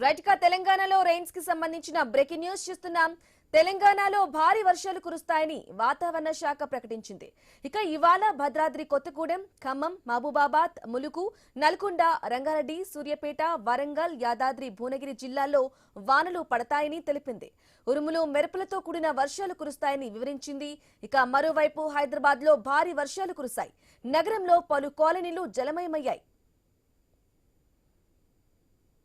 Right గా తెలంగాణలో rains కి సంబంధించిన బ్రేకింగ్ న్యూస్ చూస్తున్నాం. తెలంగాణలో భారీ వర్షాలు కురుస్తాయని వాతావరణ శాఖ ప్రకటించింది. ఇక ఇవాళ భద్రాద్రి కొత్తగూడెం, ఖమ్మం, మహబూబాబాద్, ములుగు, నల్గొండ, రంగారెడ్డి, సూర్యాపేట, వరంగల్, యాదాద్రి, భువనగిరి జిల్లాల్లో వానలు పడతాయని తెలిపింది. ఉరుములు మెరుపులతో కూడిన వర్షాలు కురుస్తాయని వివరించింది. ఇక మరోవైపు హైదరాబాద్ లో భారీ వర్షాలు కురుస్తాయి. నగరంలో పలు కాలనీలు జలమయమయ్యాయి.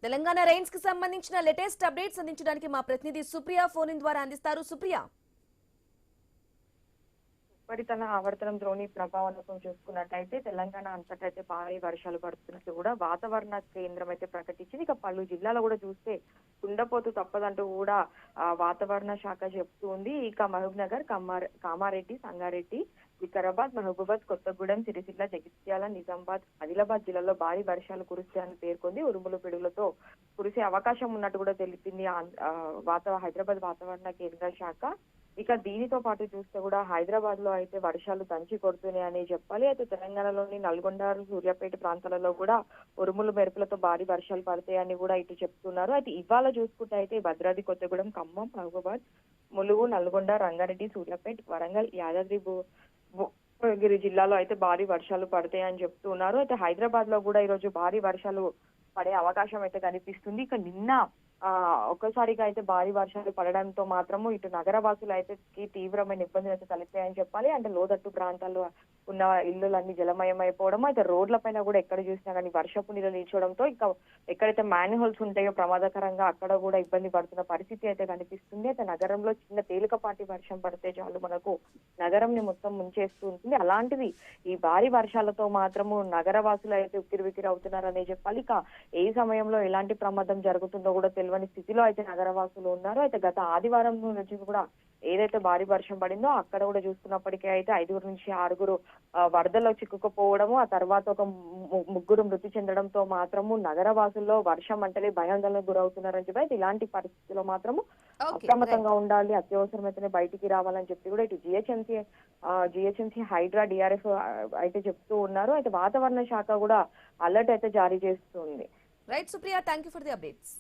తెలంగాణ రెయిన్స్ కి సంబంధించిన లేటెస్ట్ అప్డేట్స్ అందించడానికి మా ప్రతినిధి సుప్రియ ఫోన్ ఇన్ ద్వారా అందిస్తారు. సుప్రియ, ఉపరితల ఆవర్తనం ద్రోణి ప్రభావం చూసుకున్నట్టయితే తెలంగాణ అంతటా అయితే భారీ వర్షాలు పడుతున్నట్లు కూడా వాతావరణ కేంద్రం అయితే ప్రకటించింది. ఇక పలు జిల్లాలో కూడా చూస్తే కుండపోతు తప్పదంటూ కూడా వాతావరణ శాఖ చెప్తూ ఉంది. ఇక మహబూబ్ నగర్, కామారెడ్డి, సంగారెడ్డి, వికారాబాద్, మహబూబాద్, కొత్తగూడెం, సిరిసిల్ల, జగిత్యాల, నిజామాబాద్, ఆదిలాబాద్ జిల్లాలో భారీ వర్షాలు కురుస్తాయని పేర్కొంది. ఉరుములు పిడుగులతో కురిసే అవకాశం ఉన్నట్టు కూడా తెలిపింది హైదరాబాద్ వాతావరణ కేంద్ర శాఖ. ఇక దీనితో పాటు చూస్తే కూడా హైదరాబాద్ లో అయితే వర్షాలు దంచి కొడుతున్నాయి అని చెప్పాలి. అయితే తెలంగాణలోని నల్గొండ, సూర్యాపేట ప్రాంతాలలో కూడా ఉరుములు మెరుపులతో భారీ వర్షాలు పడతాయని కూడా ఇటు చెప్తున్నారు. అయితే ఇవాళ చూసుకుంటే అయితే భద్రాద్రి కొత్తగూడెం, ఖమ్మం, మహబూబాద్, ములుగు, నల్గొండ, రంగారెడ్డి, సూర్యాపేట, వరంగల్, యాదాద్రి, భువనగిరి జిల్లాలో అయితే భారీ వర్షాలు పడతాయని చెప్తున్నారు. అయితే హైదరాబాద్ లో కూడా ఈరోజు భారీ వర్షాలు పడే అవకాశం అయితే కనిపిస్తుంది. ఇక నిన్న ఒక్కసారిగా అయితే భారీ వర్షాలు పడడంతో మాత్రము ఇటు నగరవాసులు అయితే తీవ్రమైన ఇబ్బందులు అయితే తలెత్తాయని చెప్పాలి. అంటే లోతట్టు ప్రాంతాల్లో ఉన్న ఇల్లులన్నీ జలమయమైపోవడం, అయితే రోడ్ల పైన కూడా ఎక్కడ చూసినా కానీ వర్షపు నీళ్ళు నిల్చోవడంతో ఇంకా ఎక్కడైతే మ్యాన్ హోల్స్ ఉంటాయో ప్రమాదకరంగా అక్కడ కూడా ఇబ్బంది పడుతున్న పరిస్థితి అయితే కనిపిస్తుంది. అయితే నగరంలో చిన్న తేలికపాటి వర్షం పడితే చాలు మనకు నగరంని మొత్తం ముంచేస్తూ ఉంటుంది. అలాంటిది ఈ భారీ వర్షాలతో మాత్రము నగరవాసులు అయితే ఉక్కిరిబిక్కిరి అవుతున్నారనే చెప్పాలి. ఇక ఏ సమయంలో ఎలాంటి ప్రమాదం జరుగుతుందో కూడా తెలియని స్థితిలో అయితే నగరవాసులు ఉన్నారు. అయితే గత ఆదివారం నుంచి కూడా ఏదైతే భారీ వర్షం పడిందో అక్కడ కూడా చూసుకున్నప్పటికీ అయితే 5 నుంచి 6 వరదల్లో చిక్కుకుపోవడము, ఆ తర్వాత ఒక 3 మృతి చెందడంతో మాత్రము నగరవాసుల్లో వర్షం అంటేనే భయాందోళనకు గురవుతున్నారని చెప్పి అయితే ఇలాంటి పరిస్థితుల్లో మాత్రము అప్రమత్తంగా ఉండాలి, అత్యవసరమైతేనే బయటికి రావాలని చెప్పి కూడా ఇటు జిహెచ్ఎంసీ, హైడ్రా, డిఆర్ఎఫ్ అయితే చెప్తూ ఉన్నారు. అయితే వాతావరణ శాఖ కూడా అలర్ట్ అయితే జారీ చేస్తుంది. Right Supriya, thank you for the updates.